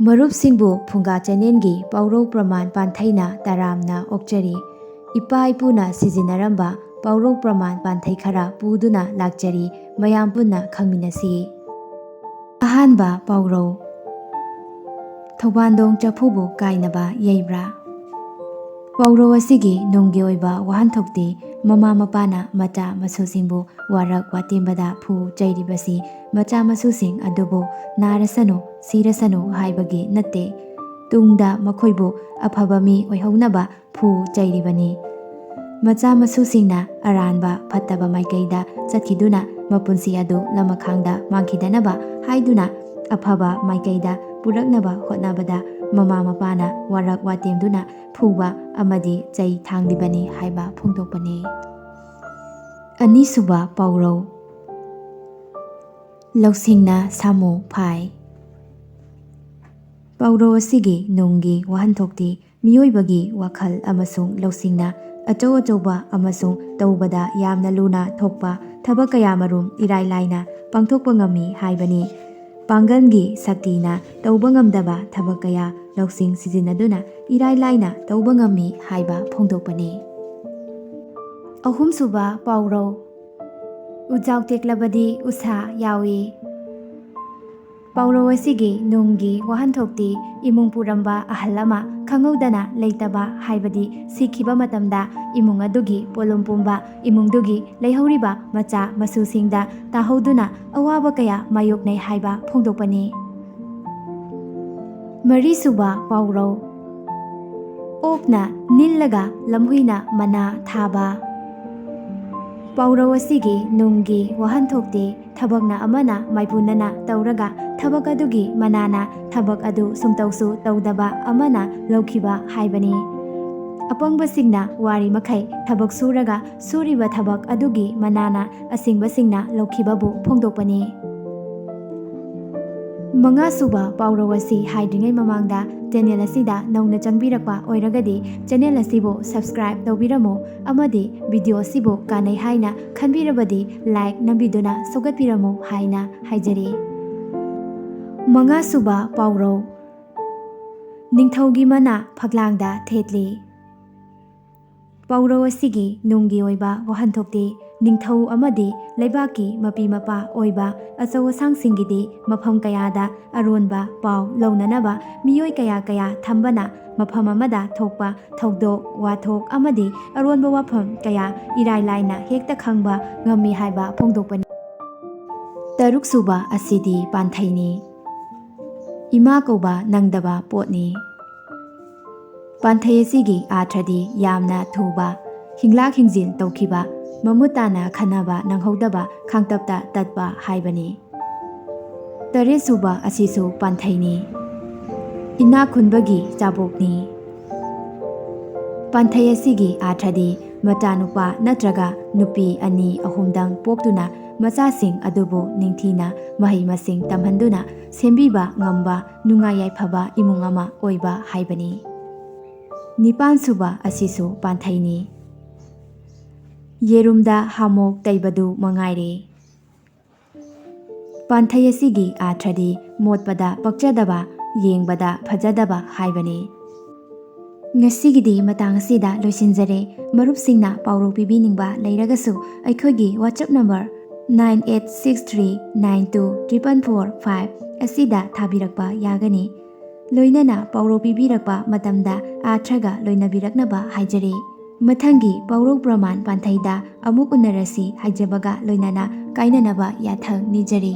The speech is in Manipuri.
ꯃꯔꯨꯞꯁꯤꯡꯕꯨ ꯐꯨꯡꯒꯥ ꯆꯦꯅꯦꯜꯒꯤ ꯄꯥꯎꯔꯧ ꯄ꯭ꯔꯃꯥꯟ ꯄꯥꯟꯊꯩꯅ ꯇꯔꯥꯝꯅ ꯑꯣꯛꯆꯔꯤ꯫ ꯏꯄꯥ ꯏꯄꯨꯅ ꯁꯤꯖꯤꯟꯅꯔꯝꯕ ꯄꯥꯎꯔꯧ ꯄ꯭ꯔꯃꯥꯟ ꯄꯥꯟꯊꯩ ꯈꯔ ꯄꯨꯗꯨꯅ ꯂꯥꯛꯆꯔꯤ, ꯃꯌꯥꯝ ꯄꯨꯟꯅ ꯈꯪꯃꯤꯟꯅꯁꯤ꯫ ꯑꯍꯥꯟꯕ ꯄꯥꯎꯔꯧ: ꯊꯧꯕꯥꯟꯗꯣꯡ ꯆꯐꯨꯕꯨ ꯀꯥꯏꯅꯕ ꯌꯩꯕ꯭ꯔꯥ? ꯄꯥꯎꯔꯧ ꯑꯁꯤꯒꯤ ꯅꯨꯡꯒꯤ ꯑꯣꯏꯕ ꯋꯥꯍꯟꯊꯣꯛꯇꯤ ꯃꯃꯥ ꯃꯄꯥꯅ ꯃꯆꯥ ꯃꯁꯨꯁꯤꯡꯕꯨ ꯋꯥꯔꯛ ꯋꯥꯇꯦꯝꯕꯗ ꯐꯨ ꯆꯩꯔꯤꯕꯁꯤ ꯃꯆꯥ ꯃꯁꯨꯁꯤꯡ ꯑꯗꯨꯕꯨ ꯅꯥꯔꯁꯅꯨ ꯁꯤꯔꯁꯅꯨ ꯍꯥꯏꯕꯒꯤ ꯅꯠꯇꯦ, ꯇꯨꯡꯗ ꯃꯈꯣꯏꯕꯨ ꯑꯐꯕ ꯃꯤ ꯑꯣꯏꯍꯧꯅꯕ ꯐꯨ ꯆꯩꯔꯤꯕꯅꯤ꯫ ꯃꯆꯥ ꯃꯁꯨꯁꯤꯡꯅ ꯑꯔꯥꯟꯕ ꯐꯠꯇꯕ ꯃꯥꯏꯀꯩꯗ ꯆꯠꯈꯤꯗꯨꯅ ꯃꯄꯨꯟꯁꯤ ꯑꯗꯨ ꯂꯃꯈꯥꯡꯗ ꯃꯥꯡꯈꯤꯗꯅꯕ ꯍꯥꯏꯗꯨꯅ ꯑꯐꯕ ꯃꯥꯏꯀꯩꯗ ꯄꯨꯔꯛꯅꯕ ꯍꯣꯠꯅꯕꯗ ꯃꯃꯥ ꯃꯄꯥꯅ ꯋꯥꯔꯛ ꯋꯥꯇꯦꯝꯗꯨꯅ ꯐꯨꯕ ꯑꯃꯗꯤ ꯆꯩ ꯊꯥꯡꯂꯤꯕꯅꯤ ꯍꯥꯏꯕ ꯐꯣꯡꯗꯣꯛꯄꯅꯤ꯫ ꯑꯅꯤꯁꯨꯕ ꯄꯥꯎꯔꯧ: ꯂꯧꯁꯤꯡꯅ ꯁꯥꯃꯨ ꯐꯥꯏ꯫ ꯄꯥꯎꯔꯧ ꯑꯁꯤꯒꯤ ꯅꯨꯡꯒꯤ ꯋꯥꯍꯟꯊꯣꯛꯇꯤ ꯃꯤꯑꯣꯏꯕꯒꯤ ꯋꯥꯈꯜ ꯑꯃꯁꯨꯡ ꯂꯧꯁꯤꯡꯅ ꯑꯆꯧ ꯑꯆꯧꯕ ꯑꯃꯁꯨꯡ ꯇꯧꯕꯗ ꯌꯥꯝꯅ ꯂꯨꯅ ꯊꯣꯛꯄ ꯊꯕꯛ ꯀꯌꯥꯃꯔꯨꯝ ꯏꯔꯥꯏ ꯂꯥꯏꯅ ꯄꯥꯡꯊꯣꯛꯄ ꯉꯝꯃꯤ ꯍꯥꯏꯕꯅꯤ꯫ ꯄꯥꯡꯒꯜꯒꯤ ꯁꯛꯇꯤꯅ ꯇꯧꯕ ꯉꯝꯗꯕ ꯊꯕꯛ ꯀꯌꯥ ꯂꯧꯁꯤꯡ ꯁꯤꯖꯤꯟꯅꯗꯨꯅ ꯏꯔꯥꯏ ꯂꯥꯏꯅ ꯇꯧꯕ ꯉꯝꯃꯤ ꯍꯥꯏꯕ ꯐꯣꯡꯗꯣꯛꯄꯅꯤ꯫ ꯑꯍꯨꯝꯁꯨꯕ ꯄꯥꯎꯔꯧ: ꯎꯖꯥꯎ ꯇꯦꯛꯂꯕꯗꯤ ꯎꯁꯥ ꯌꯥꯎꯏ꯫ ꯄꯥꯎꯔꯧ ꯑꯁꯤꯒꯤ ꯅꯨꯡꯒꯤ ꯋꯥꯍꯟꯊꯣꯛꯇꯤ ꯏꯃꯨꯡ ꯄꯨꯔꯝꯕ ꯑꯍꯜ ꯑꯃ ꯈꯪꯍꯧꯗꯅ ꯂꯩꯇꯕ ꯍꯥꯏꯕꯗꯤ ꯁꯤꯈꯤꯕ ꯃꯇꯝꯗ ꯏꯃꯨꯡ ꯑꯗꯨꯒꯤ ꯄꯣꯠꯂꯨꯝ ꯄꯨꯝꯕ ꯏꯃꯨꯡꯗꯨꯒꯤ ꯂꯩꯍꯧꯔꯤꯕ ꯃꯆꯥ ꯃꯁꯨꯁꯤꯡꯗ ꯇꯥꯍꯧꯗꯨꯅ ꯑꯋꯥꯕ ꯀꯌꯥ ꯃꯥꯌꯣꯛꯅꯩ ꯍꯥꯏꯕ ꯐꯣꯡꯗꯣꯛꯄꯅꯤ꯫ ꯃꯔꯤꯁꯨꯕ ꯄꯥꯎꯔꯧ: ꯑꯣꯛꯅ ꯅꯤꯜꯂꯒ ꯂꯝꯍꯨꯏꯅ ꯃꯅꯥ ꯊꯥꯕ꯫ ꯄꯥꯎꯔꯧ ꯑꯁꯤꯒꯤ ꯅꯨꯡꯒꯤ ꯋꯥꯍꯟꯊꯣꯛꯇꯤ ꯊꯕꯛꯅ ꯑꯃꯅ ꯃꯥꯏꯄꯨꯅꯅ ꯇꯧꯔꯒ ꯊꯕꯛ ꯑꯗꯨꯒꯤ ꯃꯅꯥꯅ ꯊꯕꯛ ꯑꯗꯨ ꯁꯨꯡꯇꯧꯁꯨ ꯇꯧꯗꯕ ꯑꯃꯅ ꯂꯧꯈꯤꯕ ꯍꯥꯏꯕꯅꯤ꯫ ꯑꯄꯪꯕꯁꯤꯡꯅ ꯋꯥꯔꯤ ꯃꯈꯩ ꯊꯕꯛ ꯁꯨꯔꯒ ꯁꯨꯔꯤꯕ ꯊꯕꯛ ꯑꯗꯨꯒꯤ ꯃꯅꯥꯅ ꯑꯁꯤꯡꯕꯁꯤꯡꯅ ꯂꯧꯈꯤꯕꯕꯨ ꯐꯣꯡꯗꯣꯛꯄꯅꯤ꯫ ꯃꯉꯥꯁꯨꯕ ꯄꯥꯎꯔꯧ ꯑꯁꯤ ꯍꯥꯏꯗ꯭ꯔꯤꯉꯩ ꯃꯃꯥꯡꯗ ꯆꯦꯅꯦꯜ ꯑꯁꯤꯗ ꯅꯧꯅ ꯆꯪꯕꯤꯔꯛꯄ ꯑꯣꯏꯔꯒꯗꯤ ꯆꯦꯅꯦꯜ ꯑꯁꯤꯕꯨ ꯁꯕꯁꯀ꯭ꯔꯥꯏꯕ ꯇꯧꯕꯤꯔꯝꯃꯨ ꯑꯃꯗꯤ ꯚꯤꯗꯤꯑꯣ ꯑꯁꯤꯕꯨ ꯀꯥꯟꯅꯩ ꯍꯥꯏꯅ ꯈꯟꯕꯤꯔꯕꯗꯤ ꯂꯥꯏꯛ ꯅꯝꯕꯤꯗꯨꯅ ꯁꯧꯒꯠꯄꯤꯔꯝꯃꯨ ꯍꯥꯏꯅ ꯍꯥꯏꯖꯔꯤ꯫ ꯃꯉꯥꯁꯨꯕ ꯄꯥꯎꯔꯧ: ꯅꯤꯡꯊꯧꯒꯤ ꯃꯅꯥ ꯐꯛꯂꯥꯡꯗ ꯊꯦꯠꯂꯤ꯫ ꯄꯥꯎꯔꯧ ꯑꯁꯤꯒꯤ ꯅꯨꯡꯒꯤ ꯑꯣꯏꯕ ꯋꯥꯍꯟꯊꯣꯛꯇꯤ ꯅꯤꯡꯊꯧ ꯑꯃꯗꯤ ꯂꯩꯕꯥꯛꯀꯤ ꯃꯄꯤ ꯃꯄꯥ ꯑꯣꯏꯕ ꯑꯆꯧ ꯑꯁꯥꯡꯁꯤꯡꯒꯤꯗꯤ ꯃꯐꯝ ꯀꯌꯥꯗ ꯑꯔꯣꯟꯕ ꯄꯥꯎ ꯂꯧꯅꯅꯕ ꯃꯤꯑꯣꯏ ꯀꯌꯥ ꯊꯝꯕꯅ ꯃꯐꯝ ꯑꯃꯗ ꯊꯣꯛꯄ ꯊꯧꯗꯣꯛ ꯋꯥꯊꯣꯛ ꯑꯃꯗꯤ ꯑꯔꯣꯟꯕ ꯋꯥꯐꯝ ꯀꯌꯥ ꯏꯔꯥꯏ ꯂꯥꯏꯅ ꯍꯦꯛꯇ ꯈꯪꯕ ꯉꯝꯃꯤ ꯍꯥꯏꯕ ꯐꯣꯡꯗꯣꯛꯄꯅꯤ꯫ ꯇꯔꯨꯛꯁꯨꯕ ꯑꯁꯤꯗꯤ ꯄꯥꯟꯊꯩꯅꯤ꯫ ꯏꯃꯥ ꯀꯧꯕ ꯅꯪꯗꯕ ꯄꯣꯠꯅꯤ꯫ ꯄꯥꯟꯊꯩ ꯑꯁꯤꯒꯤ ꯑꯥꯔꯊꯗꯤ ꯌꯥꯝꯅ ꯊꯨꯕ, ꯍꯤꯡꯂꯥꯛ ꯍꯤꯡꯖꯤꯟ ꯇꯧꯈꯤꯕ, ꯃꯃꯨꯠ ꯇꯥꯅ ꯈꯟꯅꯕ ꯅꯪꯍꯧꯗꯕ, ꯈꯥꯡꯇꯞꯇ ꯇꯠꯄ ꯍꯥꯏꯕꯅꯤ꯫ ꯇꯔꯦꯠꯁꯨꯕ ꯑꯁꯤꯁꯨ ꯄꯥꯟꯊꯩꯅꯤ꯫ ꯏꯅꯥꯛ ꯈꯨꯟꯕꯒꯤ ꯆꯥꯕꯣꯛꯅꯤ꯫ ꯄꯥꯟꯊꯩ ꯑꯁꯤꯒꯤ ꯑꯥꯔꯊꯗꯤ ꯃꯆꯥꯅꯨꯄꯥ ꯅꯠꯇ꯭ꯔꯒ ꯅꯨꯄꯤ ꯑꯅꯤ ꯑꯍꯨꯝꯗꯪ ꯄꯣꯛꯇꯨꯅ ꯃꯆꯥꯁꯤꯡ ꯑꯗꯨꯕꯨ ꯅꯤꯡꯊꯤꯅ ꯃꯍꯩ ꯃꯁꯤꯡ ꯇꯝꯍꯟꯗꯨꯅ ꯁꯦꯝꯕꯤꯕ ꯉꯝꯕ ꯅꯨꯡꯉꯥꯏ ꯌꯥꯏꯐꯕ ꯏꯃꯨꯡ ꯑꯃ ꯑꯣꯏꯕ ꯍꯥꯏꯕꯅꯤ꯫ ꯅꯤꯄꯥꯟꯁꯨꯕ ꯑꯁꯤꯁꯨ ꯄꯥꯟꯊꯩꯅꯤ꯫ ꯌꯦꯔꯨꯝꯗ ꯍꯥꯃꯣꯛ ꯇꯩꯕꯗꯨ ꯃꯉꯥꯏꯔꯦ꯫ ꯄꯥꯟꯊꯩ ꯑꯁꯤꯒꯤ ꯑꯥꯔꯊꯗꯤ ꯃꯣꯠꯄꯗ ꯄꯛꯆꯗꯕ, ꯌꯦꯡꯕꯗ ꯐꯖꯗꯕ ꯍꯥꯏꯕꯅꯤ꯫ ꯉꯁꯤꯒꯤꯗꯤ ꯃꯇꯥꯡ ꯑꯁꯤꯗ ꯂꯣꯏꯁꯤꯟꯖꯔꯦ꯫ ꯃꯔꯨꯞꯁꯤꯡꯅ ꯄꯥꯎꯔꯧ ꯄꯤꯕꯤꯅꯤꯡꯕ ꯂꯩꯔꯒꯁꯨ ꯑꯩꯈꯣꯏꯒꯤ ꯋꯥꯆꯞ ꯅꯝꯕꯔ 9863924445 ꯑꯁꯤꯗ ꯊꯥꯕꯤꯔꯛꯄ ꯌꯥꯒꯅꯤ꯫ ꯂꯣꯏꯅꯅ ꯄꯥꯎꯔꯧ ꯄꯤꯕꯤꯔꯛꯄ ꯃꯇꯝꯗ ꯑꯥꯔꯊꯒ ꯂꯣꯏꯅꯕꯤꯔꯛꯅꯕ ꯍꯥꯏꯖꯔꯤ꯫ ꯃꯊꯪꯒꯤ ꯄꯥꯎꯔꯧ ꯄ꯭ꯔꯃꯥꯟ ꯄꯥꯟꯊꯩꯗ ꯑꯃꯨꯛ ꯎꯅꯔꯁꯤ ꯍꯥꯏꯖꯕꯒ ꯂꯣꯏꯅꯅ ꯀꯥꯏꯅꯅꯕ ꯌꯥꯊꯪ ꯅꯤꯖꯔꯤ꯫